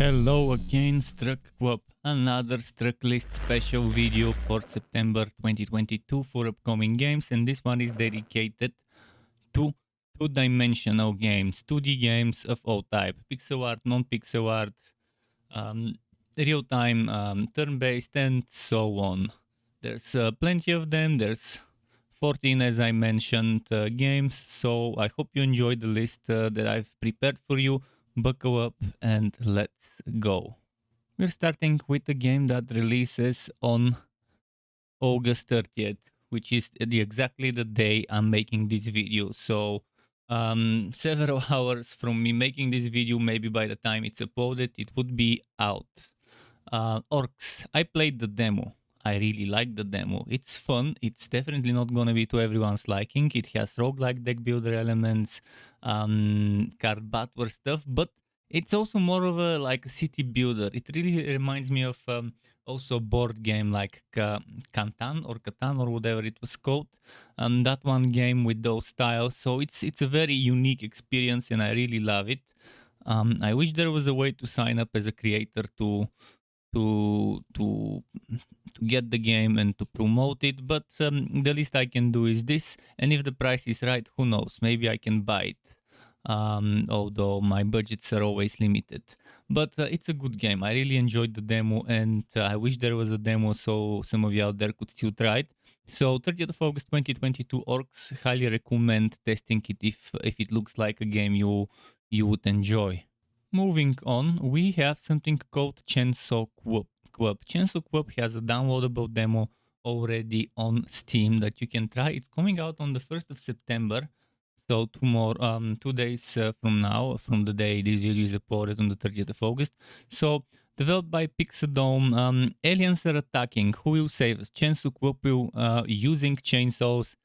Hello again, Struck Club. Another Struck List special video for September 2022 for upcoming games, and this one is dedicated to two-dimensional games, 2D games of all type, pixel art, non-pixel art, um, real-time, turn-based, and so on. There's plenty of them. There's 14, as I mentioned, games, so I hope you enjoyed the list that I've prepared for you. Buckle up and let's go. We're starting with a game that releases on August 30th, which is exactly the day I'm making this video. So several hours from me making this video, maybe by the time it's uploaded, it would be out. Orcs, I played the demo. I really like the demo. It's fun. It's definitely not going to be to everyone's liking. It has roguelike deck builder elements, card battle stuff, but it's also more of a like city builder. It really reminds me of also board game like Catan or whatever it was called. That one game with those styles. So it's a very unique experience and I really love it. I wish there was a way to sign up as a creator to get the game and to promote it, but the least I can do is this, and if the price is right, who knows, maybe I can buy it, although my budgets are always limited. But it's a good game. I really enjoyed the demo, and I wish there was a demo so some of you out there could still try it. So 30th of August 2022, Orcs, highly recommend testing it if it looks like a game you would enjoy. Moving on, we have something called Chenso Club. Chenso Club has a downloadable demo already on Steam that you can try. It's coming out on the 1st of September, so 2 days from now, from the day this video is uploaded on the 30th of August. So, developed by Pixadome, aliens are attacking. Who will save us? Chenso Club will using chainsaws,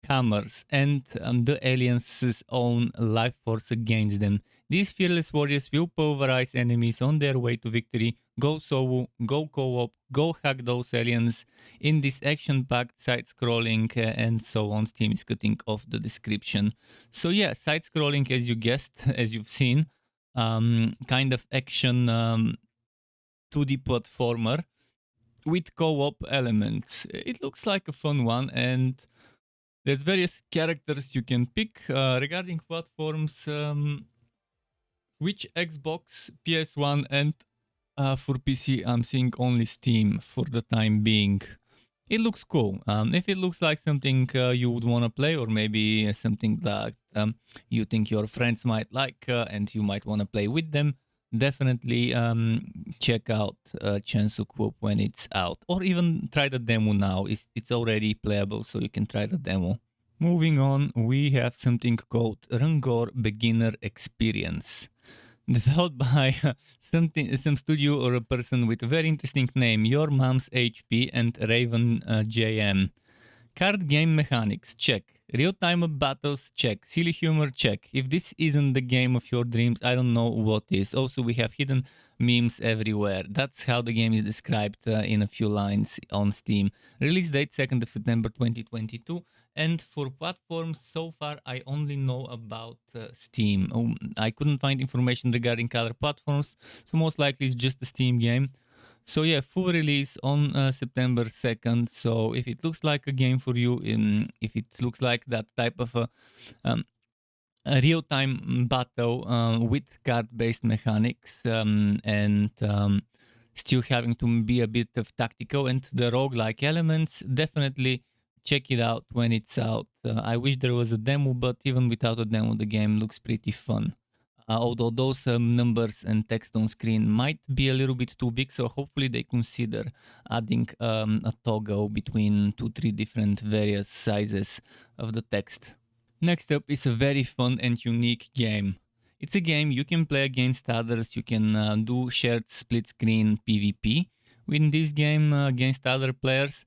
hammers, and the aliens' own life force against them. These fearless warriors will pulverize enemies on their way to victory. Go solo, go co-op, go hack those aliens in this action-packed side-scrolling and so on. Steam is cutting off the description. So yeah, side-scrolling, as you guessed, as you've seen, kind of action 2D platformer with co-op elements. It looks like a fun one, and there's various characters you can pick. Regarding platforms, Switch, Xbox, PS1, and for PC, I'm seeing only Steam for the time being. It looks cool. If it looks like something you would want to play, or maybe something that you think your friends might like and you might want to play with them, definitely check out Chenso Club when it's out, or even try the demo now. It's already playable, so you can try the demo. Moving on, we have something called RUNGORE Beginner Experience. Developed by some studio or a person with a very interesting name, Your Mom's HP and RavenJm. Card game mechanics, check. Real-time battles, check. Silly humor, check. If this isn't the game of your dreams, I don't know what is. Also, we have hidden memes everywhere. That's how the game is described in a few lines on Steam. Release date 2nd of September 2022. And for platforms, so far, I only know about Steam. I couldn't find information regarding other platforms, so most likely it's just a Steam game. So yeah, full release on September 2nd. So if it looks like a game for you, if it looks like that type of a real-time battle with card-based mechanics and still having to be a bit of tactical and the roguelike elements, definitely check it out when it's out. I wish there was a demo, but even without a demo, the game looks pretty fun. Although those numbers and text on screen might be a little bit too big, so hopefully they consider adding a toggle between 2-3 different various sizes of the text. Next up is a very fun and unique game. It's a game you can play against others. You can do shared split screen PvP in this game against other players.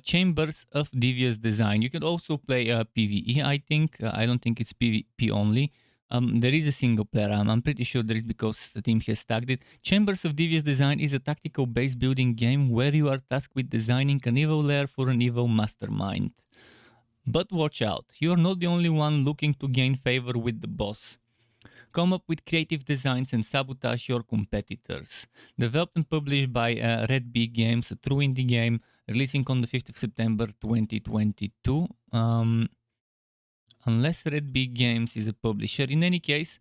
Chambers of Devious design. You can also play PvE, I think. I don't think it's PvP only. There is a single player. I'm pretty sure there is because the team has tagged it. Chambers of Devious design is a tactical base building game where you are tasked with designing an evil lair for an evil mastermind. But watch out, you are not the only one looking to gain favor with the boss. Come up with creative designs and sabotage your competitors. Developed and published by Redbeak Games, a true indie game, releasing on the 5th of September 2022. Unless Redbeak Games is a publisher. In any case,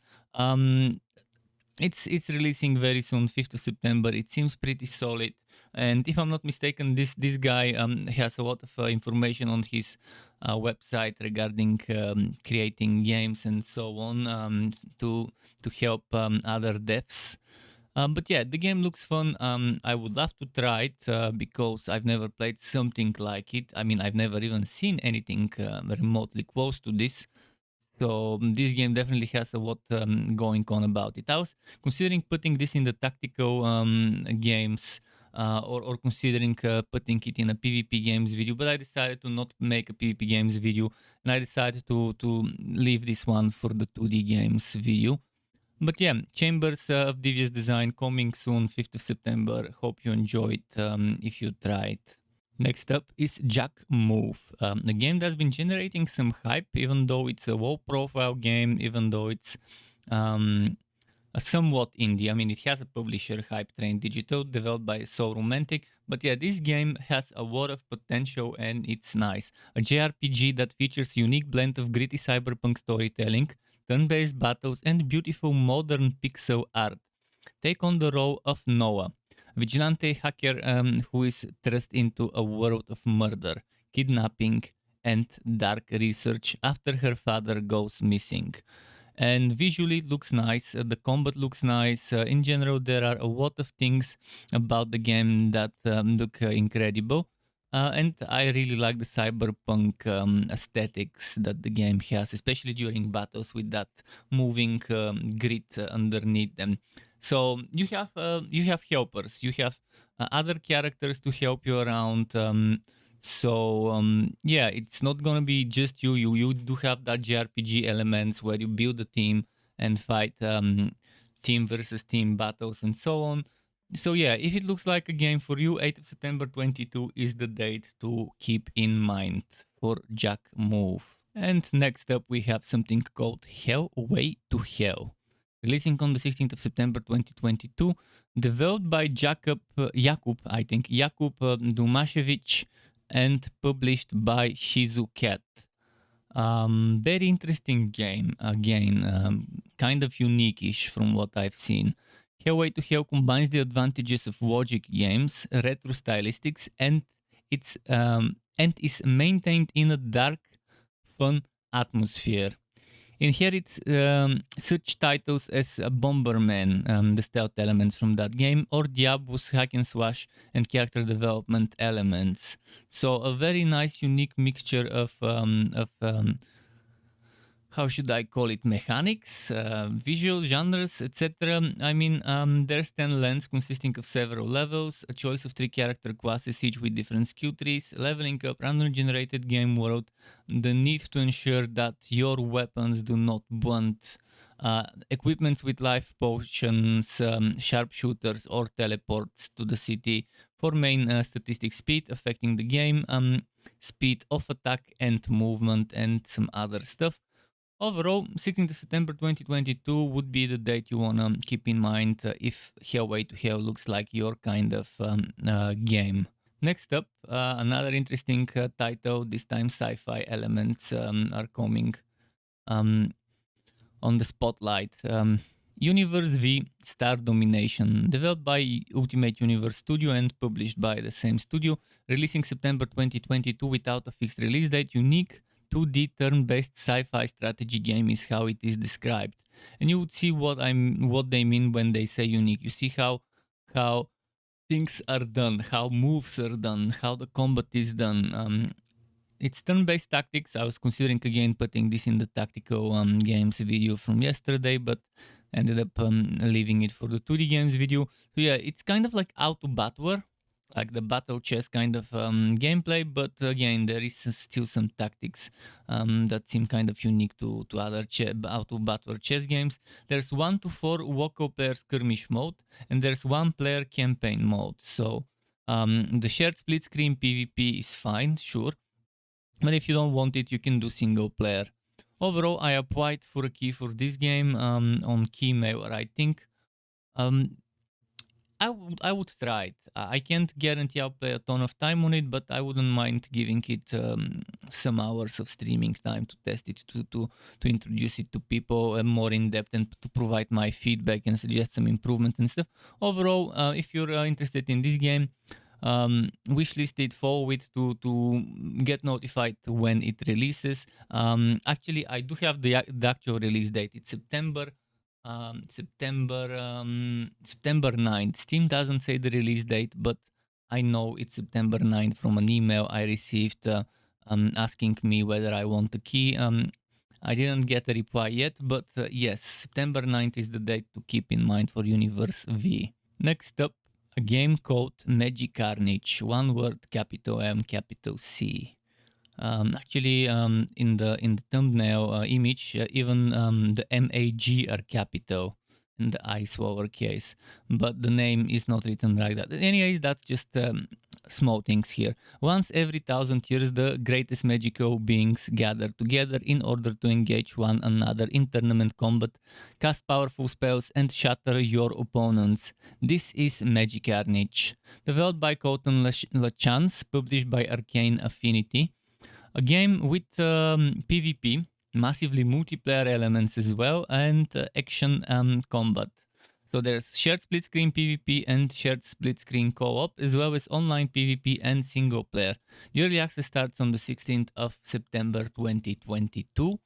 it's releasing very soon, 5th of September. It seems pretty solid. And if I'm not mistaken, this guy has a lot of information on his website regarding creating games and so on to help other devs. But yeah, the game looks fun. I would love to try it because I've never played something like it. I mean, I've never even seen anything remotely close to this. So this game definitely has a lot going on about it. I was considering putting this in the tactical games or considering putting it in a PvP games video, but I decided to not make a PvP games video, and I decided to leave this one for the 2D games video. But yeah, Chambers of Devious Design coming soon, 5th of September. Hope you enjoy it if you try it. Next up is Jack Move, a game that's been generating some hype, even though it's a low-profile game, even though it's a somewhat indie. I mean, it has a publisher, Hype Train Digital, developed by So Romantic. But yeah, this game has a lot of potential and it's nice. A JRPG that features a unique blend of gritty cyberpunk storytelling, turn-based battles, and beautiful modern pixel art. Take on the role of Noah, a vigilante hacker who is thrust into a world of murder, kidnapping, and dark research after her father goes missing. And visually it looks nice, the combat looks nice. In general, there are a lot of things about the game that look incredible. And I really like the cyberpunk aesthetics that the game has, especially during battles with that moving grid underneath them. So you have helpers, you have other characters to help you around. Yeah, it's not gonna be just you. You do have that JRPG elements where you build a team and fight team versus team battles and so on. So yeah, if it looks like a game for you, 8th of September 22 is the date to keep in mind for Jack Move. And next up we have something called Hellway To Hell, releasing on the 16th of September 2022, developed by Jakub Dumasiewicz and published by Shizu Cat. Very interesting game, again, kind of unique-ish from what I've seen. Hellway To Hell combines the advantages of logic games, retro stylistics, and is maintained in a dark, fun atmosphere. Inherits such titles as Bomberman, the stealth elements from that game, or Diablo's hack and slash and character development elements. So a very nice, unique mixture of how should I call it, mechanics, visual genres, etc. I mean, there's 10 lands consisting of several levels, a choice of 3 character classes, each with different skill trees, leveling up, random generated game world, the need to ensure that your weapons do not blunt, equipments with life potions, sharpshooters, or teleports to the city for main statistic speed, affecting the game, speed of attack and movement, and some other stuff. Overall, 16th of September 2022 would be the date you want to keep in mind if Hellway To Hell looks like your kind of game. Next up, another interesting title, this time sci-fi elements are coming on the spotlight. UniverseV Star Domination, developed by Ultimate Universe Studio and published by the same studio, releasing September 2022 without a fixed release date. Unique 2D turn-based sci-fi strategy game is how it is described, and you would see what they mean when they say unique. You see how things are done, how moves are done, how the combat is done. It's turn-based tactics. I was considering again putting this in the tactical games video from yesterday, but ended up leaving it for the 2D games video. So yeah, it's kind of like Auto Battler, like the battle chess kind of gameplay, but again, there is still some tactics that seem kind of unique to other Auto Battler chess games. There's 1 to 4 local player skirmish mode, and there's 1 player campaign mode. So the shared split screen PvP is fine, sure. But if you don't want it, you can do single player. Overall, I applied for a key for this game on Keymailer. I think I would try it. I can't guarantee I'll play a ton of time on it, but I wouldn't mind giving it some hours of streaming time to test it, to introduce it to people more in depth, and to provide my feedback and suggest some improvements and stuff. Overall, if you're interested in this game, wishlist it, follow it to get notified when it releases. Actually, I do have the actual release date. It's September 9th. Steam doesn't say the release date, but I know it's September 9th from an email I received asking me whether I want the key. I didn't get a reply yet, but yes, September 9th is the date to keep in mind for UniverseV. Next up, a game called MagiCarnage. One word, capital M, capital C. Actually, in the thumbnail image, even the MAG are capital and the I's lowercase, but the name is not written like that. Anyways, that's just small things here. Once every 1,000 years, the greatest magical beings gather together in order to engage one another in tournament combat, cast powerful spells, and shatter your opponents. This is MagiCarnage, developed by Cotton LaChance, published by Arcane Affinity. A game with PvP, massively multiplayer elements as well, and action combat. So there's shared split screen PvP and shared split screen co-op, as well as online PvP and single player. The early access starts on the 16th of September 2022.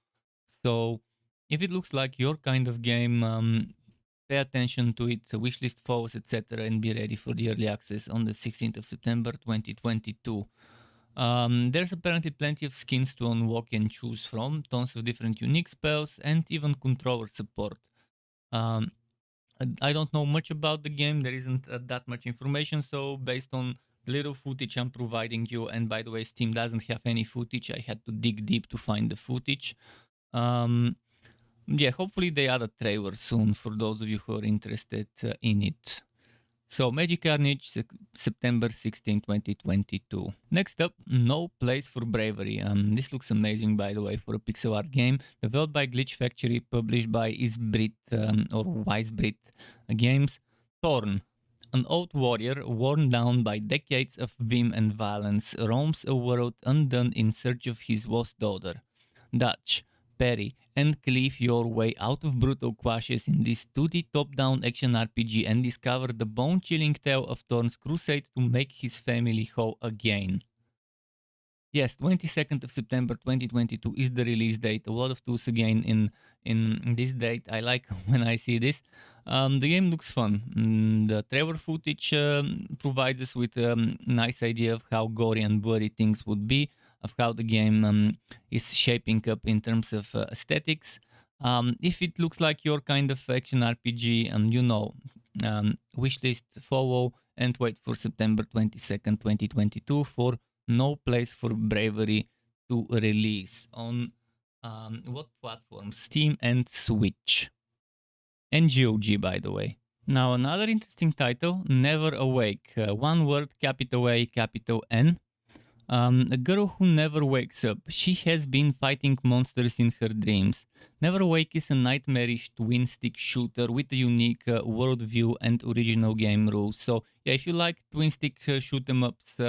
So if it looks like your kind of game, pay attention to it, wishlist follows, etc., and be ready for the early access on the 16th of September 2022. There's apparently plenty of skins to unlock and choose from, tons of different unique spells, and even controller support. I don't know much about the game, there isn't that much information, so based on the little footage I'm providing you, and by the way, Steam doesn't have any footage, I had to dig deep to find the footage. Yeah, hopefully they add a trailer soon for those of you who are interested in it. So, MagiCarnage, September 16, 2022. Next up, No Place for Bravery. This looks amazing, by the way, for a pixel art game. Developed by Glitch Factory, published by Isbrit or Wisebrit Games. Thorn. An old warrior, worn down by decades of vim and violence, roams a world undone in search of his lost daughter. Dutch. Parry, and cleave your way out of brutal clashes in this 2D top-down action RPG and discover the bone-chilling tale of Thorn's crusade to make his family whole again. Yes, 22nd of September 2022 is the release date. A lot of tools again in this date. I like when I see this. The game looks fun. The trailer footage provides us with a nice idea of how gory and bloody things would be, of how the game is shaping up in terms of aesthetics. If it looks like your kind of action RPG, wishlist, follow, and wait for September 22nd, 2022 for No Place for Bravery to release on what platforms? Steam and Switch. And GOG, by the way. Now, another interesting title, NeverAwake. One word, capital A, capital N. A girl who never wakes up. She has been fighting monsters in her dreams. NeverAwake is a nightmarish twin-stick shooter with a unique worldview and original game rules. So yeah, if you like twin-stick shoot-em-ups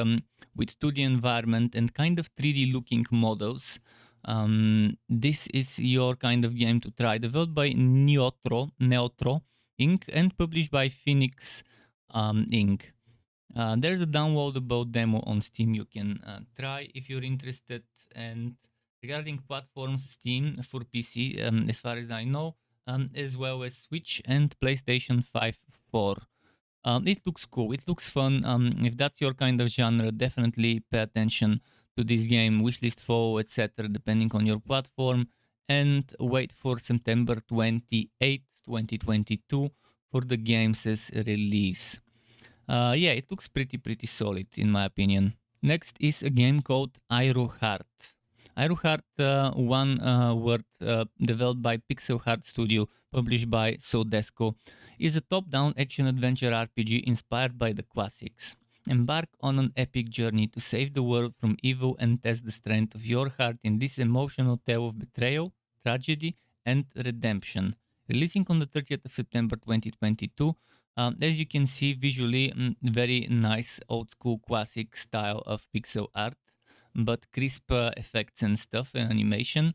with 2D environment and kind of 3D looking models, this is your kind of game to try. Developed by Neotro Inc. and published by Phoenix Inc. There's a downloadable demo on Steam you can try if you're interested. And regarding platforms, Steam for PC, as far as I know, as well as Switch and PlayStation 5 4. It looks cool, it looks fun. If that's your kind of genre, definitely pay attention to this game, wishlist, follow, etc., depending on your platform, and wait for September 28th, 2022 for the game's release. Yeah, it looks pretty solid in my opinion. Next is a game called Airoheart. Airoheart, one word, developed by Pixel Heart Studio, published by Sodesco, is a top-down action-adventure RPG inspired by the classics. Embark on an epic journey to save the world from evil and test the strength of your heart in this emotional tale of betrayal, Tragedy, and Redemption. Releasing on the 30th of September 2022. As you can see visually, very nice old school classic style of pixel art, but crisp effects and stuff and animation.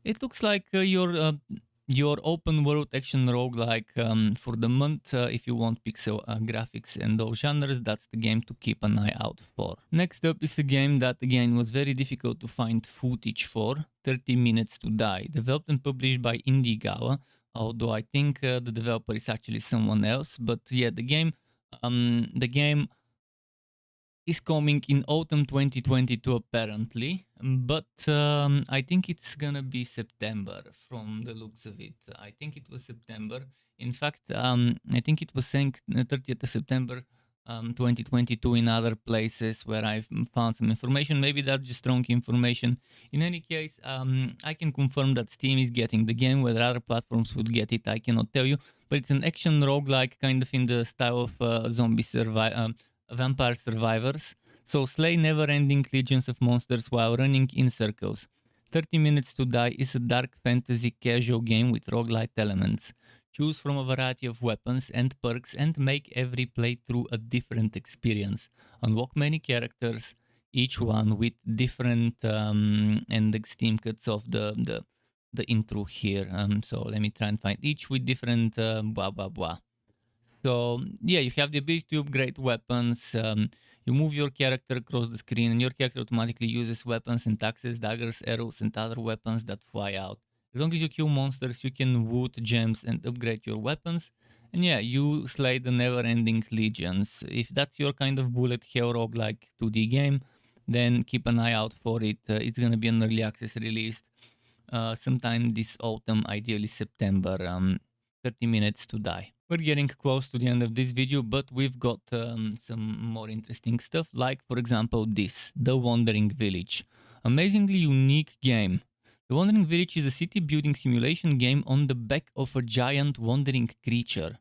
It looks like your open world action roguelike for the month. If you want pixel graphics and those genres, that's the game to keep an eye out for. Next up is a game that again was very difficult to find footage for, 30 Minutes to Die, developed and published by Indigawa, although I think the developer is actually someone else. But yeah, the game is coming in autumn 2022 apparently, but I think it's gonna be September from the looks of it. I think it was September. In fact, I think it was saying 30th of September 2022 in other places where I've found some information. Maybe that's just wrong information. In any case, I can confirm that Steam is getting the game. Whether other platforms would get it, I cannot tell you. But it's an action roguelike kind of in the style of Vampire Survivors. So slay never-ending legions of monsters while running in circles. 30 Minutes to Die is a dark fantasy casual game with roguelite elements. Choose from a variety of weapons and perks and make every playthrough a different experience. Unlock many characters, each one with different and the Steam cuts of the intro here. So let me try and find each with different blah blah blah. So yeah, you have the ability to upgrade weapons. You move your character across the screen and your character automatically uses weapons and axes, daggers, arrows and other weapons that fly out. As long as you kill monsters, you can loot gems and upgrade your weapons. And yeah, you slay the never-ending legions. If that's your kind of bullet hell roguelike 2D game, then keep an eye out for it. It's gonna be an early access released sometime this autumn, ideally September. 30 Minutes to Die. We're getting close to the end of this video, but we've got some more interesting stuff, like for example this, The Wandering Village. Amazingly unique game. The Wandering Village is a city building simulation game on the back of a giant wandering creature.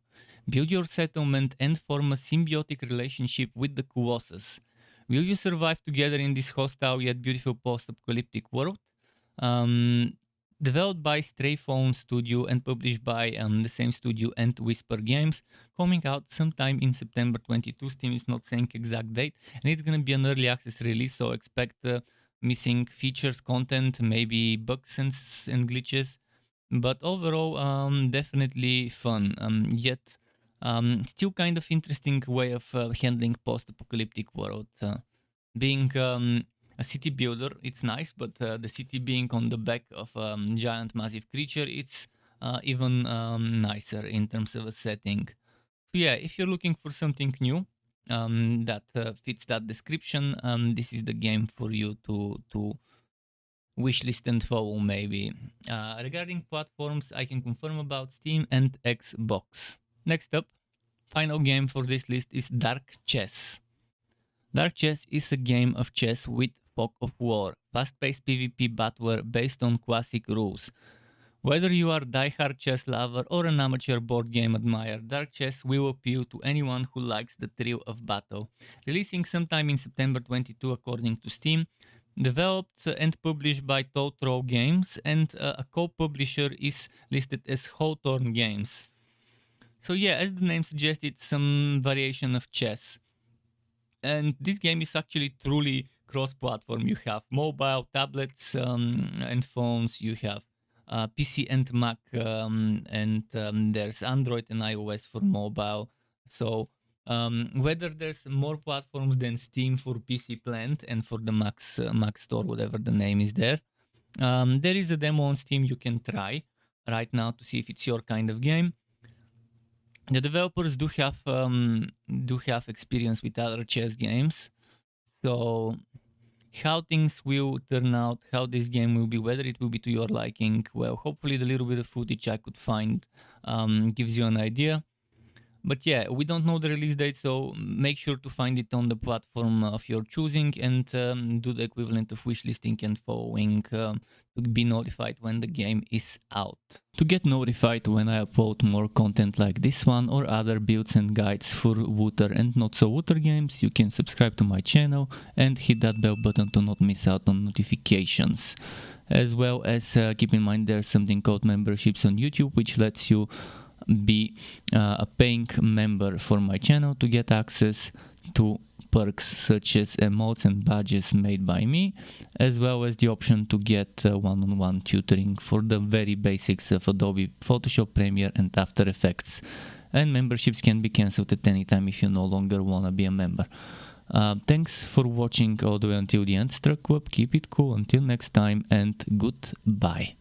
Build your settlement and form a symbiotic relationship with the Colossus. Will you survive together in this hostile yet beautiful post-apocalyptic world? Developed by Strayphone Studio and published by the same studio and Whisper Games, coming out sometime in September 22. Steam is not saying exact date, and it's gonna be an early access release, so expect missing features, content, maybe bugs and glitches, but overall definitely fun. Yet still kind of interesting way of handling post-apocalyptic world. Being a city builder, it's nice, but the city being on the back of a giant massive creature, it's even nicer in terms of a setting. So yeah, if you're looking for something new that fits that description, this is the game for you to wishlist and follow maybe. Regarding platforms, I can confirm about Steam and Xbox. Next up, final game for this list is Dark Chess. Dark Chess is a game of chess with fog of war, fast-paced PvP battler based on classic rules. Whether you are a die-hard chess lover or an amateur board game admirer, Dark Chess will appeal to anyone who likes the thrill of battle. Releasing sometime in September 22 according to Steam, developed and published by Totoro Games, and a co-publisher is listed as Hawthorne Games. So yeah, as the name suggests, it's some variation of chess. And this game is actually truly cross-platform. You have mobile, tablets, and phones. You have PC and Mac, and there's Android and iOS for mobile. So whether there's more platforms than Steam for PC Plant and for the Mac Store, whatever the name is there, there is a demo on Steam you can try right now to see if it's your kind of game. The developers do have experience with other chess games, so how things will turn out, how this game will be, whether it will be to your liking, well, hopefully the little bit of footage I could find gives you an idea. But yeah, we don't know the release date, so make sure to find it on the platform of your choosing and do the equivalent of wishlisting and following to be notified when the game is out. To get notified when I upload more content like this one or other builds and guides for Wooter and not so Wooter games, you can subscribe to my channel and hit that bell button to not miss out on notifications. As well as keep in mind there's something called memberships on YouTube, which lets you be a paying member for my channel to get access to perks such as emotes and badges made by me, as well as the option to get one-on-one tutoring for the very basics of Adobe Photoshop, Premiere and After Effects. And memberships can be cancelled at any time if you no longer want to be a member. Thanks for watching all the way until the end, Struck Club. Keep it cool until next time, and goodbye.